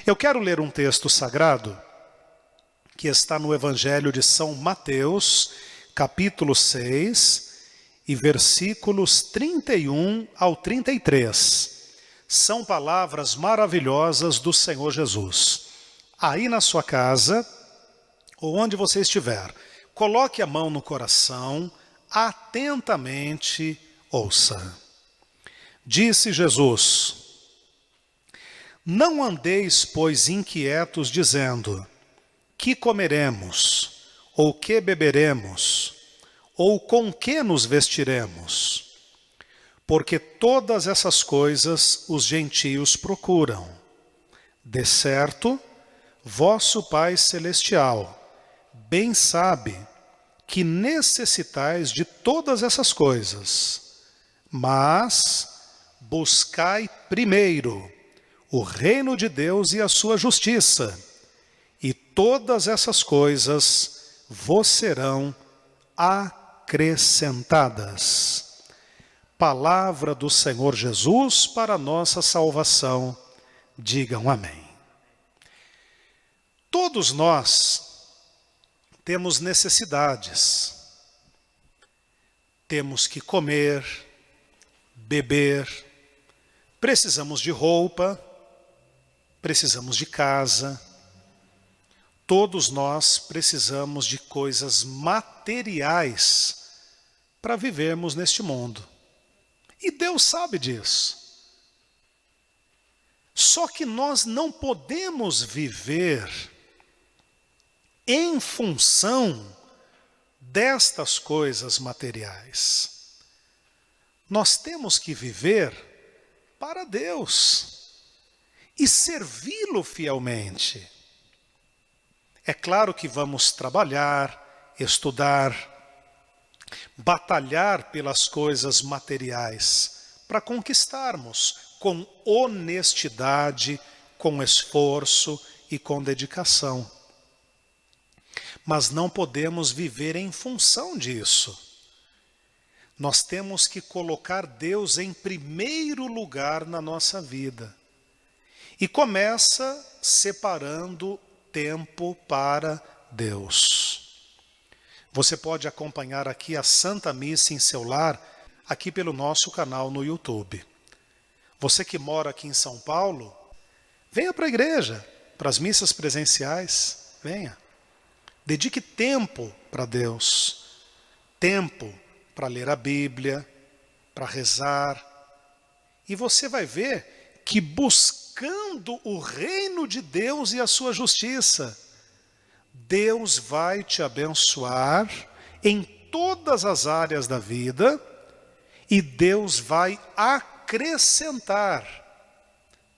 Eu quero ler um texto sagrado que está no Evangelho de São Mateus, capítulo 6, e versículos 31 ao 33. São palavras maravilhosas do Senhor Jesus. Aí na sua casa, ou onde você estiver, coloque a mão no coração, atentamente ouça. Disse Jesus: não andeis, pois, inquietos, dizendo: que comeremos, ou que beberemos, ou com que nos vestiremos? Porque todas essas coisas os gentios procuram. De certo, vosso Pai Celestial bem sabe que necessitais de todas essas coisas, mas buscai primeiro o reino de Deus e a sua justiça, e todas essas coisas vos serão acrescentadas. Palavra do Senhor Jesus para a nossa salvação. Digam amém. Todos nós temos necessidades. Temos que comer, beber, precisamos de roupa, precisamos de casa. Todos nós precisamos de coisas materiais para vivermos neste mundo. E Deus sabe disso. Só que nós não podemos viver em função destas coisas materiais. Nós temos que viver para Deus e servi-lo fielmente. É claro que vamos trabalhar, estudar, batalhar pelas coisas materiais para conquistarmos com honestidade, com esforço e com dedicação. Mas não podemos viver em função disso. Nós temos que colocar Deus em primeiro lugar na nossa vida. E começa separando tempo para Deus. Você pode acompanhar aqui a Santa Missa em seu lar, aqui pelo nosso canal no YouTube. Você que mora aqui em São Paulo, venha para a igreja, para as missas presenciais, venha. Dedique tempo para Deus, tempo para ler a Bíblia, para rezar. E você vai ver que buscando o reino de Deus e a sua justiça, Deus vai te abençoar em todas as áreas da vida e Deus vai acrescentar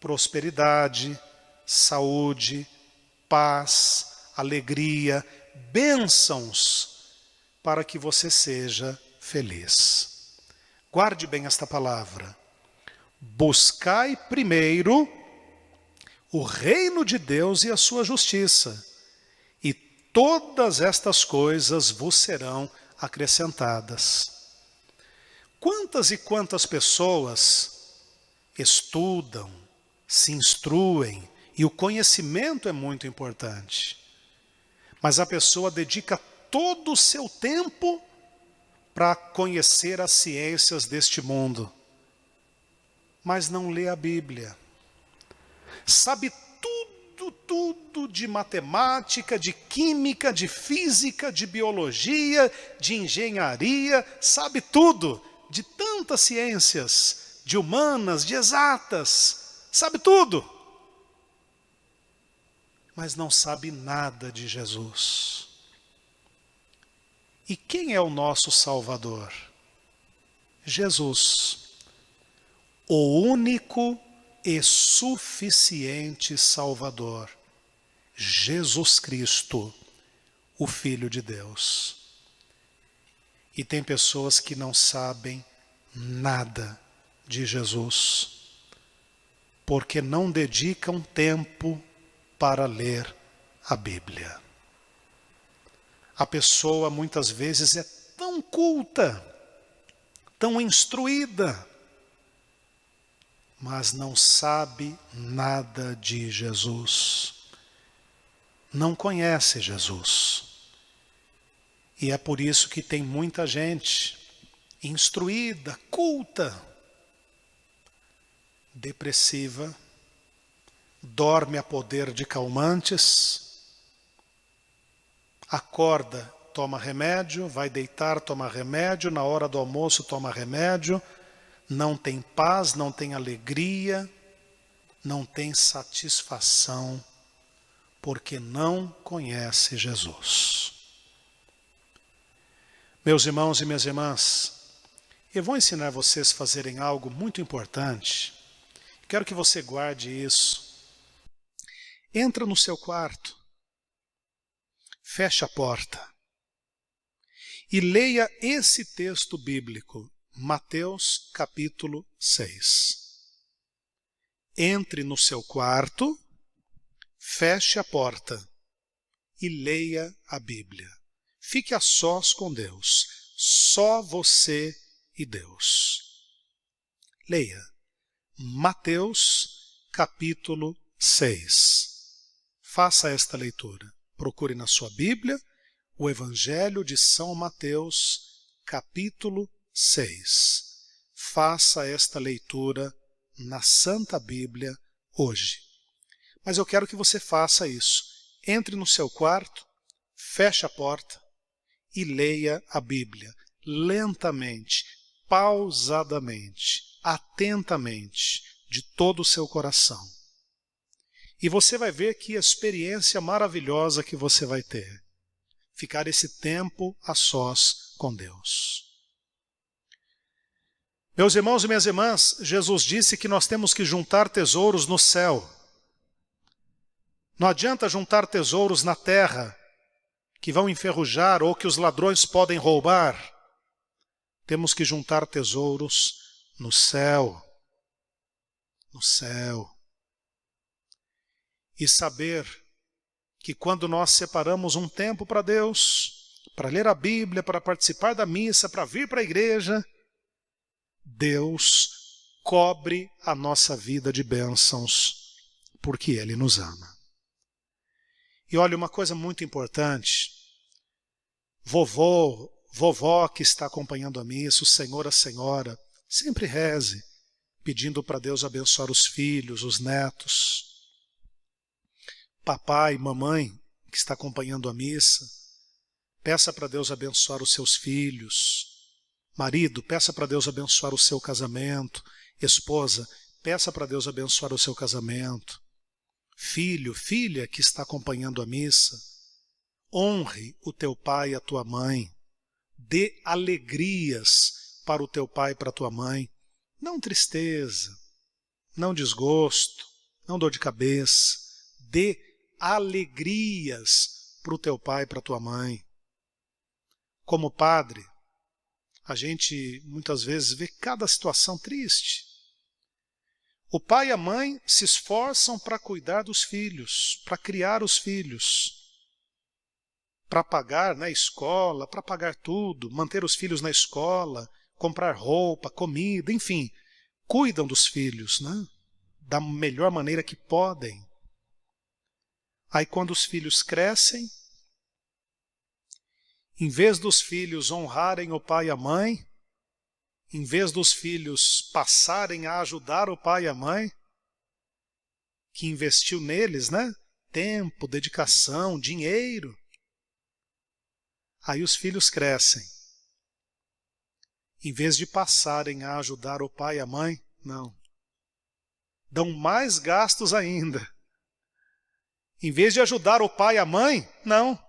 prosperidade, saúde, paz, alegria, bênçãos para que você seja feliz. Guarde bem esta palavra. Buscai primeiro o reino de Deus e a sua justiça, e todas estas coisas vos serão acrescentadas. Quantas e quantas pessoas estudam, se instruem, e o conhecimento é muito importante, mas a pessoa dedica todo o seu tempo para conhecer as ciências deste mundo, mas não lê a Bíblia. Sabe tudo de matemática, de química, de física, de biologia, de engenharia, sabe tudo, de tantas ciências, de humanas, de exatas, sabe tudo. Mas não sabe nada de Jesus. E quem é o nosso Salvador? Jesus, o único e suficiente Salvador, Jesus Cristo, o Filho de Deus. E tem pessoas que não sabem nada de Jesus, porque não dedicam tempo para ler a Bíblia. A pessoa muitas vezes é tão culta, tão instruída, mas não sabe nada de Jesus. Não conhece Jesus. E é por isso que tem muita gente instruída, culta, depressiva, dorme a poder de calmantes, acorda, toma remédio, vai deitar, toma remédio, na hora do almoço toma remédio, não tem paz, não tem alegria, não tem satisfação, porque não conhece Jesus. Meus irmãos e minhas irmãs, eu vou ensinar vocês a fazerem algo muito importante. Quero que você guarde isso. Entra no seu quarto, fecha a porta e leia esse texto bíblico, Mateus capítulo 6. Entre no seu quarto, feche a porta e leia a Bíblia. Fique a sós com Deus, só você e Deus. Leia Mateus capítulo 6. Faça esta leitura. Procure na sua Bíblia o Evangelho de São Mateus, capítulo 6. Faça esta leitura na Santa Bíblia hoje. Mas eu quero que você faça isso. Entre no seu quarto, feche a porta e leia a Bíblia lentamente, pausadamente, atentamente, de todo o seu coração. E você vai ver que experiência maravilhosa que você vai ter. Ficar esse tempo a sós com Deus. Meus irmãos e minhas irmãs, Jesus disse que nós temos que juntar tesouros no céu. Não adianta juntar tesouros na terra, que vão enferrujar ou que os ladrões podem roubar. Temos que juntar tesouros no céu. No céu. E saber que quando nós separamos um tempo para Deus, para ler a Bíblia, para participar da missa, para vir para a igreja, Deus cobre a nossa vida de bênçãos, porque Ele nos ama. E olha, uma coisa muito importante, vovó que está acompanhando a missa, o senhor, a senhora, sempre reze, pedindo para Deus abençoar os filhos, os netos. Papai, mamãe, que está acompanhando a missa, peça para Deus abençoar os seus filhos. Marido, peça para Deus abençoar o seu casamento. Esposa, peça para Deus abençoar o seu casamento. Filho, filha que está acompanhando a missa, honre o teu pai e a tua mãe. Dê alegrias para o teu pai e para a tua mãe. Não tristeza, não desgosto, não dor de cabeça. Dê alegrias para o teu pai e para a tua mãe. Como padre, a gente muitas vezes vê cada situação triste. O pai e a mãe se esforçam para cuidar dos filhos, para criar os filhos, para pagar na escola, para pagar tudo, manter os filhos na escola, comprar roupa, comida, enfim, cuidam dos filhos, né? Da melhor maneira que podem. Aí quando os filhos crescem, em vez dos filhos honrarem o pai e a mãe, em vez dos filhos passarem a ajudar o pai e a mãe, que investiu neles, né? Tempo, dedicação, dinheiro. Aí os filhos crescem. Em vez de passarem a ajudar o pai e a mãe, não. Dão mais gastos ainda. Em vez de ajudar o pai e a mãe, não.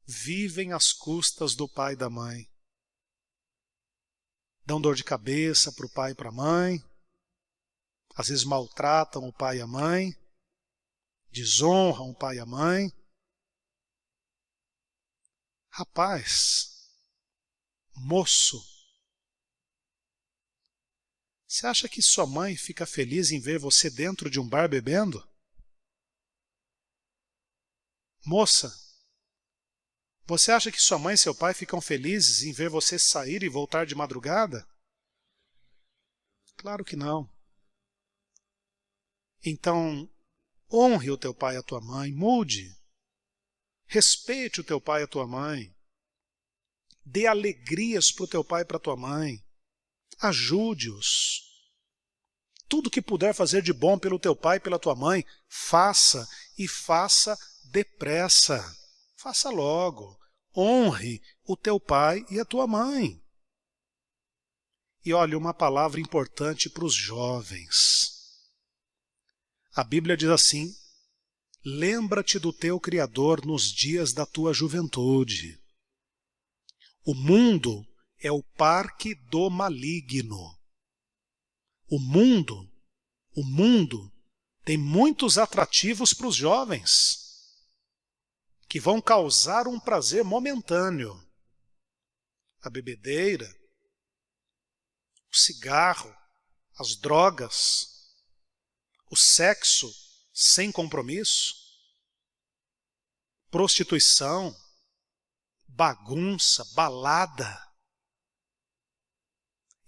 Vivem às custas do pai e da mãe. Dão dor de cabeça para o pai e para a mãe. Às vezes maltratam o pai e a mãe. Desonram o pai e a mãe. Rapaz, moço, você acha que sua mãe fica feliz em ver você dentro de um bar bebendo? Moça, você acha que sua mãe e seu pai ficam felizes em ver você sair e voltar de madrugada? Claro que não. Então, honre o teu pai e a tua mãe, mude. Respeite o teu pai e a tua mãe. Dê alegrias para o teu pai e para a tua mãe. Ajude-os. Tudo que puder fazer de bom pelo teu pai e pela tua mãe, faça, e faça depressa. Faça logo. Honre o teu pai e a tua mãe. E olha, uma palavra importante para os jovens. A Bíblia diz assim: lembra-te do teu Criador nos dias da tua juventude. O mundo é o parque do maligno. O mundo tem muitos atrativos para os jovens, que vão causar um prazer momentâneo. A bebedeira, o cigarro, as drogas, o sexo sem compromisso, prostituição, bagunça, balada.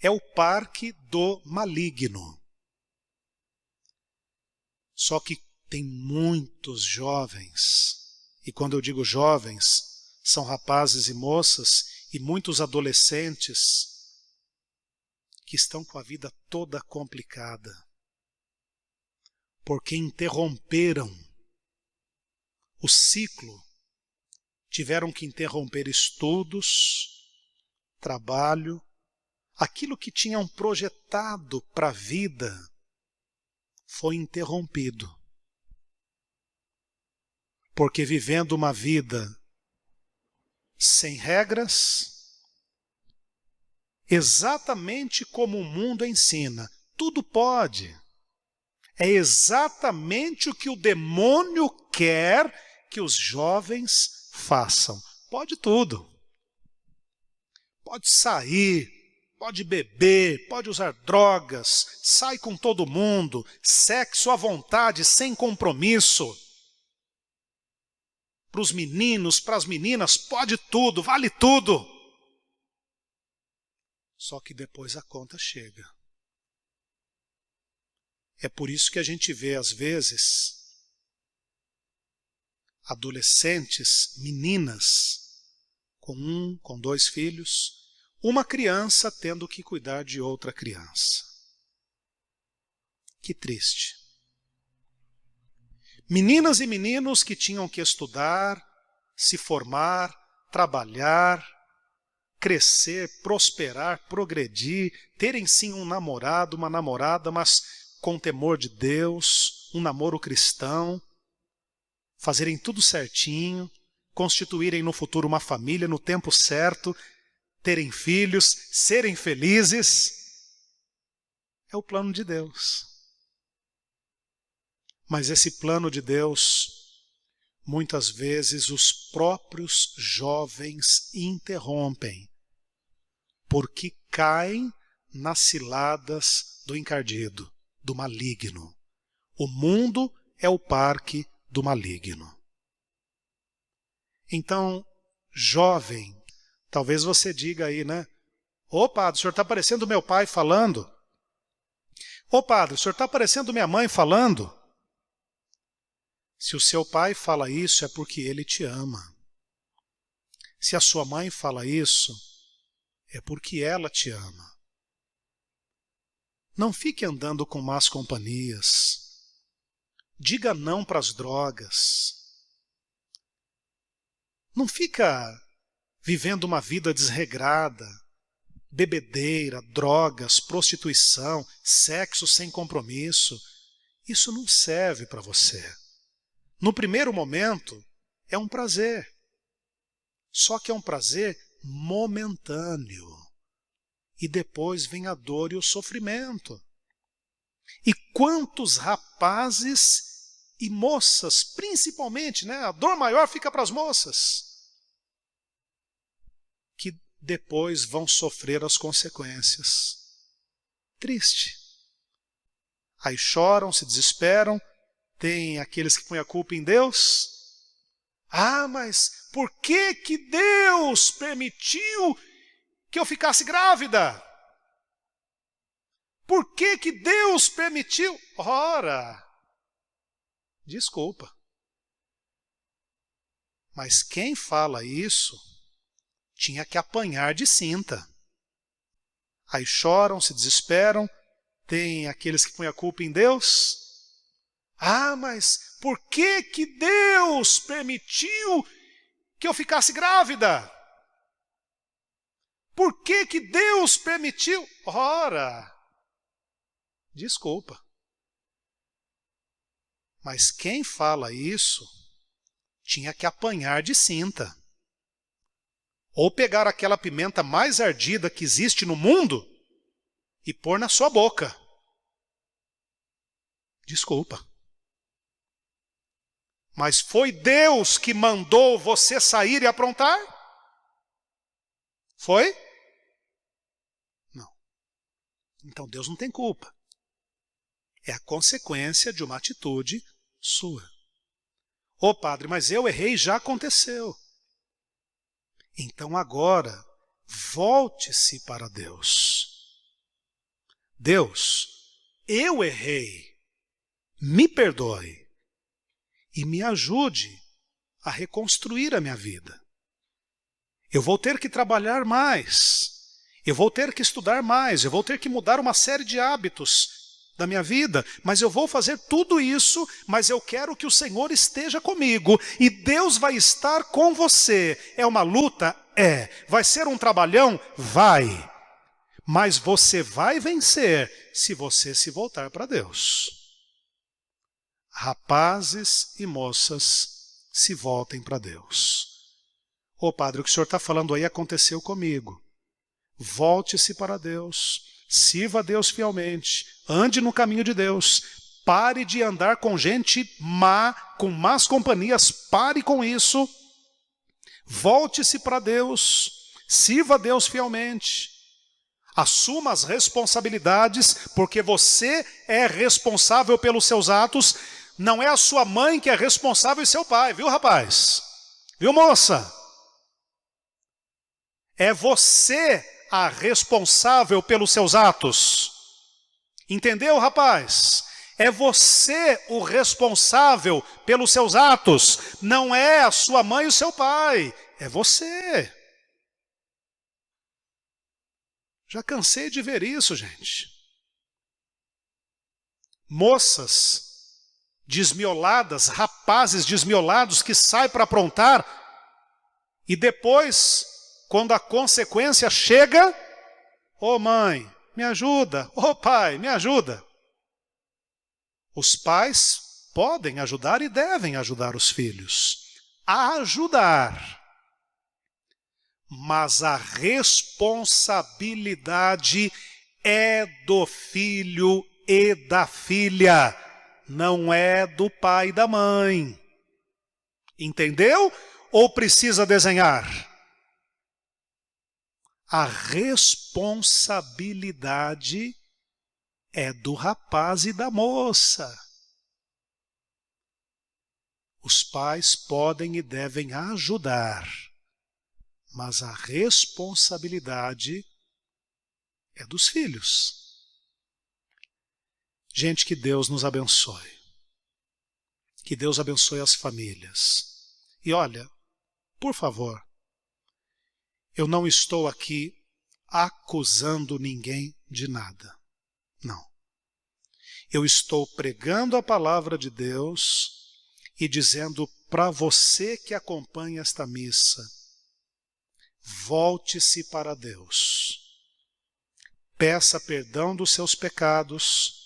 É o parque do maligno. Só que tem muitos jovens, e quando eu digo jovens, são rapazes e moças, e muitos adolescentes, que estão com a vida toda complicada, porque interromperam o ciclo, tiveram que interromper estudos, trabalho, aquilo que tinham projetado para a vida foi interrompido. Porque vivendo uma vida sem regras, exatamente como o mundo ensina, tudo pode. É exatamente o que o demônio quer que os jovens façam. Pode tudo. Pode sair, pode beber, pode usar drogas, sai com todo mundo, sexo à vontade, sem compromisso. Para os meninos, para as meninas, pode tudo, vale tudo. Só que depois a conta chega. É por isso que a gente vê, às vezes, adolescentes, meninas, com 2 filhos, uma criança tendo que cuidar de outra criança. Que triste. Meninas e meninos que tinham que estudar, se formar, trabalhar, crescer, prosperar, progredir, terem sim um namorado, uma namorada, mas com temor de Deus, um namoro cristão, fazerem tudo certinho, constituírem no futuro uma família no tempo certo, terem filhos, serem felizes. É o plano de Deus. Mas esse plano de Deus, muitas vezes os próprios jovens interrompem, porque caem nas ciladas do encardido, do maligno. O mundo é o parque do maligno. Então, jovem, talvez você diga aí, né? Ô padre, o senhor está parecendo meu pai falando. Ô padre, o senhor está parecendo minha mãe falando. Se o seu pai fala isso, é porque ele te ama. Se a sua mãe fala isso, é porque ela te ama. Não fique andando com más companhias. Diga não para as drogas. Não fica vivendo uma vida desregrada, bebedeira, drogas, prostituição, sexo sem compromisso. Isso não serve para você. No primeiro momento, é um prazer. Só que é um prazer momentâneo. E depois vem a dor e o sofrimento. E quantos rapazes e moças, principalmente, né? A dor maior fica para as moças, que depois vão sofrer as consequências. Triste. Aí choram, se desesperam. Tem aqueles que põem a culpa em Deus. Ah, mas por que que Deus permitiu que eu ficasse grávida? Por que que Deus permitiu? Ora, Desculpa. Mas quem fala isso tinha que apanhar de cinta. Aí choram, se desesperam, tem aqueles que põem a culpa em Deus. Ah, mas por que que Deus permitiu que eu ficasse grávida? Por que que Deus permitiu? Ora, desculpa. Mas quem fala isso tinha que apanhar de cinta. Ou pegar aquela pimenta mais ardida que existe no mundo e pôr na sua boca. Desculpa. Mas foi Deus que mandou você sair e aprontar? Foi? Não. Então Deus não tem culpa. É a consequência de uma atitude sua. Ô padre, mas eu errei, já aconteceu. Então agora, volte-se para Deus. Deus, eu errei, me perdoe e me ajude a reconstruir a minha vida. Eu vou ter que trabalhar mais, eu vou ter que estudar mais, eu vou ter que mudar uma série de hábitos da minha vida, mas eu vou fazer tudo isso, mas eu quero que o Senhor esteja comigo, e Deus vai estar com você. É uma luta? É. Vai ser um trabalhão? Vai. Mas você vai vencer se você se voltar para Deus. Rapazes e moças, se voltem para Deus. Ô padre, o que o senhor está falando aí aconteceu comigo. Volte-se para Deus, sirva a Deus fielmente, ande no caminho de Deus, pare de andar com gente má, com más companhias, pare com isso. Volte-se para Deus, sirva a Deus fielmente, assuma as responsabilidades, porque você é responsável pelos seus atos, não é a sua mãe que é responsável e seu pai, viu rapaz? Viu moça? É você a responsável pelos seus atos. Entendeu, rapaz? É você o responsável pelos seus atos. Não é a sua mãe e o seu pai. É você. Já cansei de ver isso, gente. Moças desmioladas, rapazes desmiolados que saem para aprontar e depois, quando a consequência chega, ô mãe, me ajuda, ô pai, me ajuda. Os pais podem ajudar e devem ajudar os filhos. A ajudar. Mas a responsabilidade é do filho e da filha, não é do pai e da mãe. Entendeu? Ou precisa desenhar? A responsabilidade é do rapaz e da moça. Os pais podem e devem ajudar, mas a responsabilidade é dos filhos. Gente, que Deus nos abençoe. Que Deus abençoe as famílias. E olha, por favor, eu não estou aqui acusando ninguém de nada. Não. Eu estou pregando a palavra de Deus e dizendo para você que acompanha esta missa, volte-se para Deus. Peça perdão dos seus pecados,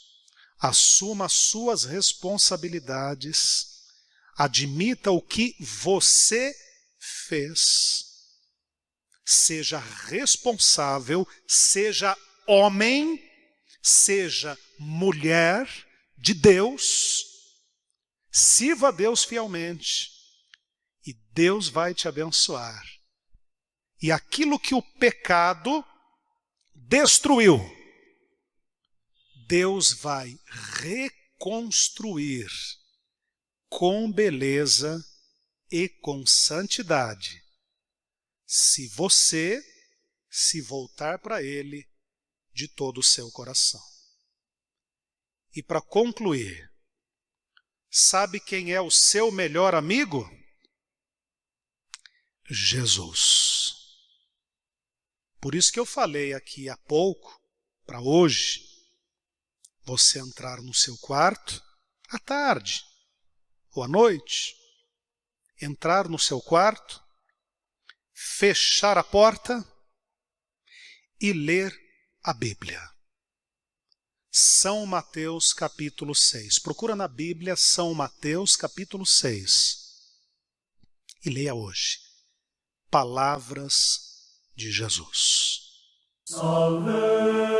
assuma as suas responsabilidades, admita o que você fez, seja responsável, seja homem, seja mulher de Deus, sirva a Deus fielmente e Deus vai te abençoar. E aquilo que o pecado destruiu, Deus vai reconstruir com beleza e com santidade, se você se voltar para Ele de todo o seu coração. E para concluir, Sabe quem é o seu melhor amigo? Jesus. Por isso que eu falei aqui há pouco, para hoje, você entrar no seu quarto, à tarde ou à noite, entrar no seu quarto, fechar a porta e ler a Bíblia. São Mateus capítulo 6. Procura na Bíblia São Mateus capítulo 6. E leia hoje. Palavras de Jesus. Salve.